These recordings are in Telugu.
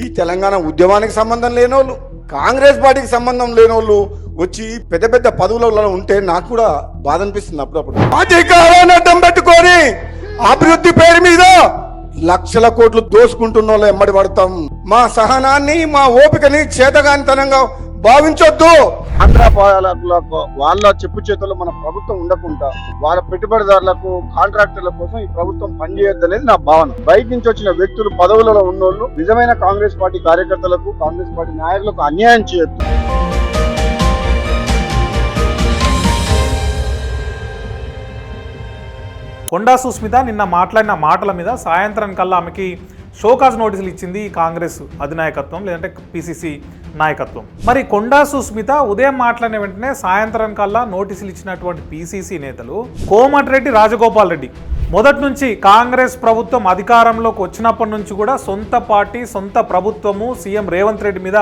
ఈ తెలంగాణ ఉద్యమానికి సంబంధం లేనోళ్ళు, కాంగ్రెస్ పార్టీకి సంబంధం లేనోళ్ళు వచ్చి పెద్ద పెద్ద పదవులలో ఉంటే నాకు కూడా బాధ అనిపిస్తుంది అప్పుడప్పుడు. అధికారాన్ని అడ్డం పెట్టుకొని అభివృద్ధి పేరు మీద లక్షల కోట్లు దోసుకుంటున్న వాళ్ళు ఎమ్మడి పడతాం. మా సహనాన్ని, మా ఓపికని చేతగానితనంగా భావించొద్దు. ఆంధ్ర పాలకులకు వాళ్ళ చెప్పు చేతుల్లో మన ప్రభుత్వం ఉండకుండా వాళ్ళ పెట్టుబడిదారులకు, కాంట్రాక్టర్ల కోసం ఈ ప్రభుత్వం పనిచేయొద్దనేది నా భావన. బయట నుంచి వచ్చిన వ్యక్తులు, పదవులలో ఉన్నోళ్ళు నిజమైన కాంగ్రెస్ పార్టీ కార్యకర్తలకు, కాంగ్రెస్ పార్టీ నాయకులకు అన్యాయం చేయొద్దు. కొండా సుస్మిత నిన్న మాట్లాడిన మాటల మీద సాయంత్రం కల్లా ఆమెకి షోకాజ్ నోటీసులు ఇచ్చింది కాంగ్రెస్ అధినాయకత్వం, లేదంటే పిసిసి నాయకత్వం. మరి కొండా సుస్మిత ఉదయం మాట్లాడిన వెంటనే సాయంత్రం కల్లా నోటీసులు ఇచ్చినటువంటి పిసిసి నేతలు కోమటిరెడ్డి రాజగోపాల్ రెడ్డి మొదటి నుంచి కాంగ్రెస్ ప్రభుత్వం అధికారంలోకి వచ్చినప్పటి నుంచి కూడా సొంత పార్టీ, సొంత ప్రభుత్వము, సీఎం రేవంత్ రెడ్డి మీద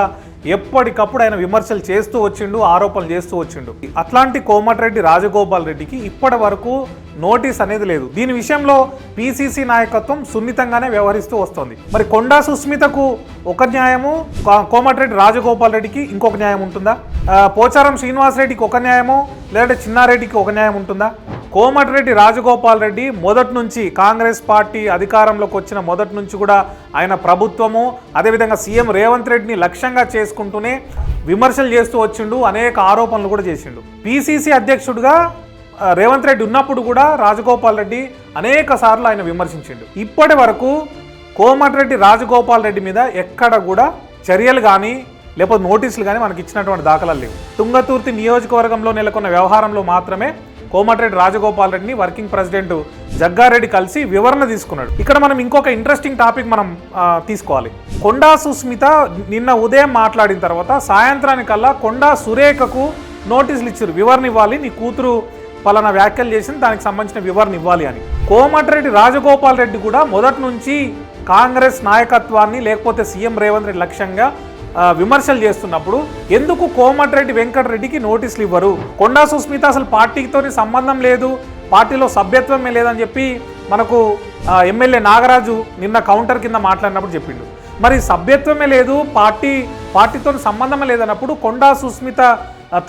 ఎప్పటికప్పుడు ఆయన విమర్శలు చేస్తూ వచ్చిండు, ఆరోపణలు చేస్తూ వచ్చిండు. అట్లాంటి కోమటిరెడ్డి రాజగోపాల్ రెడ్డికి ఇప్పటి వరకు నోటీస్ అనేది లేదు. దీని విషయంలో పిసిసి నాయకత్వం సున్నితంగానే వ్యవహరిస్తూ వస్తుంది. మరి కొండా సుస్మితకు ఒక న్యాయము, కోమటిరెడ్డి రాజగోపాల్ రెడ్డికి ఇంకొక న్యాయం ఉంటుందా? పోచారం శ్రీనివాసరెడ్డికి ఒక న్యాయము, లేదంటే చిన్నారెడ్డికి ఒక న్యాయం ఉంటుందా? కోమటిరెడ్డి రాజగోపాల్ రెడ్డి మొదటి నుంచి కాంగ్రెస్ పార్టీ అధికారంలోకి వచ్చిన మొదటి నుంచి కూడా ఆయన ప్రభుత్వము, అదేవిధంగా సీఎం రేవంత్ రెడ్డిని లక్ష్యంగా చేసుకుంటూనే విమర్శలు చేస్తూ వచ్చిండు, అనేక ఆరోపణలు కూడా చేసిండు. పిసిసి అధ్యక్షుడిగా రేవంత్ రెడ్డి ఉన్నప్పుడు కూడా రాజగోపాల్ రెడ్డి అనేక సార్లు ఆయన విమర్శించిండు. ఇప్పటి వరకు కోమటిరెడ్డి రాజగోపాల్ రెడ్డి మీద ఎక్కడ కూడా చర్యలు కానీ లేకపోతే నోటీసులు కానీ మనకి ఇచ్చినటువంటి దాఖలాలు లేవు. తుంగతుర్తి నియోజకవర్గంలో నెలకొన్న వ్యవహారంలో మాత్రమే కోమటిరెడ్డి రాజగోపాల్ రెడ్డిని వర్కింగ్ ప్రెసిడెంట్ జగ్గారెడ్డి కలిసి వివరణ తీసుకున్నాడు. ఇక్కడ మనం ఇంకొక ఇంట్రెస్టింగ్ టాపిక్ మనం తీసుకోవాలి. కొండా సుస్మిత నిన్న ఉదయం మాట్లాడిన తర్వాత సాయంత్రానికల్లా కొండా సురేఖకు నోటీసులు ఇచ్చారు, వివరణ ఇవ్వాలి, నీ కూతురు పలానా వ్యాఖ్యలు చేసింది, దానికి సంబంధించిన వివరణ ఇవ్వాలి అని. కోమటిరెడ్డి రాజగోపాల్ రెడ్డి కూడా మొదటి నుంచి కాంగ్రెస్ నాయకత్వాన్ని లేకపోతే సీఎం రేవంత్ రెడ్డి లక్ష్యంగా విమర్శలు చేస్తున్నప్పుడు ఎందుకు కోమటిరెడ్డి వెంకటరెడ్డికి నోటీసులు ఇవ్వరు? కొండా సుస్మిత అసలు పార్టీతో సంబంధం లేదు, పార్టీలో సభ్యత్వమే లేదని చెప్పి మనకు ఎమ్మెల్యే నాగరాజు నిన్న కౌంటర్ కింద మాట్లాడినప్పుడు చెప్పిండు. మరి సభ్యత్వమే లేదు, పార్టీతో సంబంధమే లేదన్నప్పుడు కొండా సుస్మిత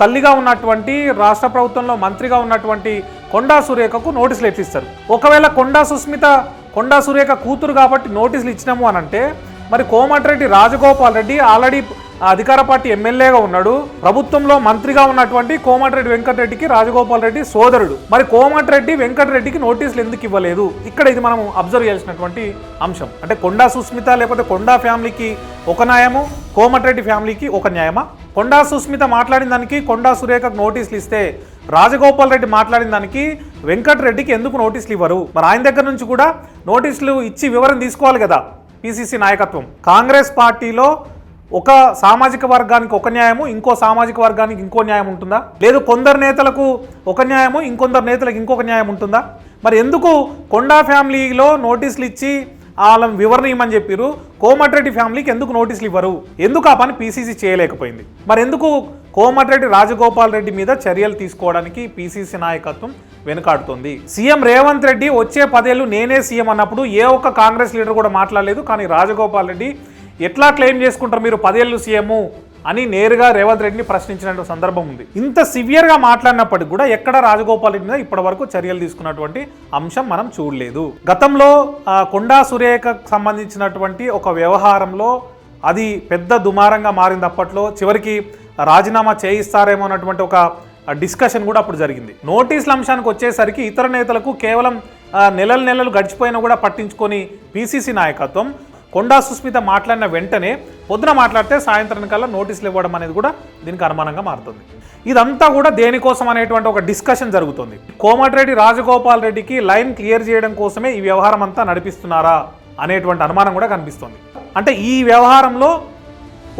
తల్లిగా ఉన్నటువంటి, రాష్ట్ర ప్రభుత్వంలో మంత్రిగా ఉన్నటువంటి కొండా సురేఖకు నోటీసులు ఎట్లిస్తారు? ఒకవేళ కొండా సురేఖ కూతురు కాబట్టి నోటీసులు ఇచ్చినాము అని అంటే మరి కోమటిరెడ్డి రాజగోపాల్ రెడ్డి ఆల్రెడీ అధికార పార్టీ ఎమ్మెల్యేగా ఉన్నాడు, ప్రభుత్వంలో మంత్రిగా ఉన్నటువంటి కోమటిరెడ్డి వెంకటరెడ్డికి రాజగోపాల్ రెడ్డి సోదరుడు. మరి కోమటిరెడ్డి వెంకటరెడ్డికి నోటీసులు ఎందుకు ఇవ్వలేదు? ఇక్కడ ఇది మనం అబ్జర్వ్ చేయాల్సినటువంటి అంశం. అంటే కొండా సుస్మిత లేకపోతే కొండా ఫ్యామిలీకి ఒక న్యాయము, కోమటిరెడ్డి ఫ్యామిలీకి ఒక న్యాయమా? కొండా సుస్మిత మాట్లాడిన దానికి కొండా సురేఖకు నోటీసులు ఇస్తే రాజగోపాల్ రెడ్డి మాట్లాడిన దానికి వెంకటరెడ్డికి ఎందుకు నోటీసులు ఇవ్వరు? మరి ఆయన దగ్గర నుంచి కూడా నోటీసులు ఇచ్చి వివరణ తీసుకోవాలి కదా పిసిసి నాయకత్వం. కాంగ్రెస్ పార్టీలో ఒక సామాజిక వర్గానికి ఒక న్యాయము, ఇంకో సామాజిక వర్గానికి ఇంకో న్యాయం ఉంటుందా? లేదు కొందరు నేతలకు ఒక న్యాయము, ఇంకొందరు నేతలకు ఇంకొక న్యాయం ఉంటుందా? మరి ఎందుకు కొండా ఫ్యామిలీలో నోటీసులు ఇచ్చి వాళ్ళని వివరణ ఇవ్వమని చెప్పారు, కోమటిరెడ్డి ఫ్యామిలీకి ఎందుకు నోటీసులు ఇవ్వరు? ఎందుకు ఆ పని పిసిసి చేయలేకపోయింది? మరి ఎందుకు కోమటిరెడ్డి రాజగోపాల్ రెడ్డి మీద చర్యలు తీసుకోవడానికి పిసిసి నాయకత్వం వెనుకాడుతోంది? సీఎం రేవంత్ రెడ్డి వచ్చే 10 ఏళ్ళు నేనే సీఎం అన్నప్పుడు ఏ ఒక్క కాంగ్రెస్ లీడర్ కూడా మాట్లాడలేదు. కానీ రాజగోపాల్ రెడ్డి ఎట్లా క్లెయిమ్ చేసుకుంటారు మీరు 10 ఏళ్ళు సీఎం అని నేరుగా రేవంత్ రెడ్డిని ప్రశ్నించిన సందర్భం ఉంది. ఇంత సివియర్గా మాట్లాడినప్పటికీ కూడా ఎక్కడ రాజగోపాల్ రెడ్డి మీద ఇప్పటి వరకు చర్యలు తీసుకున్నటువంటి అంశం మనం చూడలేదు. గతంలో కొండా సురేఖకు సంబంధించినటువంటి ఒక వ్యవహారంలో అది పెద్ద దుమారంగా మారింది. అప్పట్లో చివరికి రాజీనామా చేయిస్తారేమో అన్నటువంటి ఒక డిస్కషన్ కూడా అప్పుడు జరిగింది. నోటీసుల అంశానికి వచ్చేసరికి ఇతర నేతలకు కేవలం నెలలు గడిచిపోయినా కూడా పట్టించుకొని పిసిసి నాయకత్వం కొండా సుస్మిత మాట్లాడిన వెంటనే పొద్దున మాట్లాడితే సాయంత్రం కల్లా నోటీసులు ఇవ్వడం అనేది కూడా దీనికి అనుమానంగా మారుతుంది. ఇదంతా కూడా దేనికోసం అనేటువంటి ఒక డిస్కషన్ జరుగుతుంది. కోమటిరెడ్డి రాజగోపాల్ రెడ్డికి లైన్ క్లియర్ చేయడం కోసమే ఈ వ్యవహారం అంతా నడిపిస్తున్నారా అనేటువంటి అనుమానం కూడా కనిపిస్తుంది. అంటే ఈ వ్యవహారంలో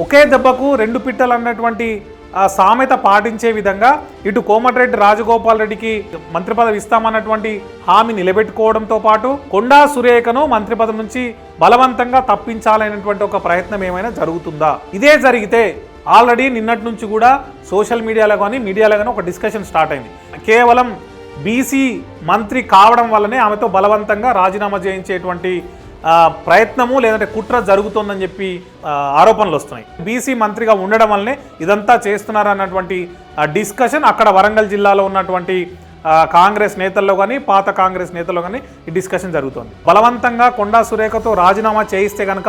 ఒకే దెబ్బకు 2 పిట్టలు అన్నటువంటి సామెత పాటించే విధంగా ఇటు కోమటిరెడ్డి రాజగోపాల్ రెడ్డికి మంత్రి పదవి ఇస్తామన్నటువంటి హామీ నిలబెట్టుకోవడంతో పాటు కొండా సురేఖను మంత్రి పదవి నుంచి బలవంతంగా తప్పించాలనేటువంటి ఒక ప్రయత్నం ఏమైనా జరుగుతుందా? ఇదే జరిగితే ఆల్రెడీ నిన్నటి నుంచి కూడా సోషల్ మీడియాలో కానీ మీడియాలో కానీ ఒక డిస్కషన్ స్టార్ట్ అయింది. కేవలం బీసీ మంత్రి కావడం వల్లనే ఆమెతో బలవంతంగా రాజీనామా చేయించేటువంటి ప్రయత్నము లేదంటే కుట్ర జరుగుతోందని చెప్పి ఆరోపణలు వస్తున్నాయి. బీసీ మంత్రిగా ఉండడం వల్లనే ఇదంతా చేస్తున్నారు అన్నటువంటి డిస్కషన్ అక్కడ వరంగల్ జిల్లాలో ఉన్నటువంటి కాంగ్రెస్ నేతల్లో కానీ పాత కాంగ్రెస్ నేతల్లో కానీ ఈ డిస్కషన్ జరుగుతోంది. బలవంతంగా కొండా సురేఖతో రాజీనామా చేయిస్తే కనుక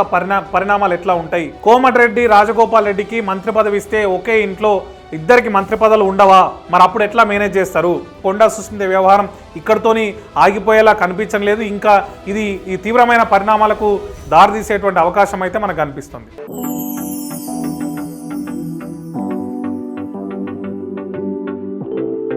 పరిణామాలు ఎట్లా ఉంటాయి? కోమటిరెడ్డి రాజగోపాల్ రెడ్డికి మంత్రి పదవి ఇస్తే ఒకే ఇంట్లో ఇద్దరికి మంత్రి పదవులు ఉండవా? మరి అప్పుడు ఎట్లా మేనేజ్ చేస్తారు? కొండా సుస్మిత వ్యవహారం ఇక్కడితోని ఆగిపోయేలా కనిపించడం లేదు. ఇంకా ఈ తీవ్రమైన పరిణామాలకు దారితీసేటువంటి అవకాశం అయితే మనకు కనిపిస్తుంది.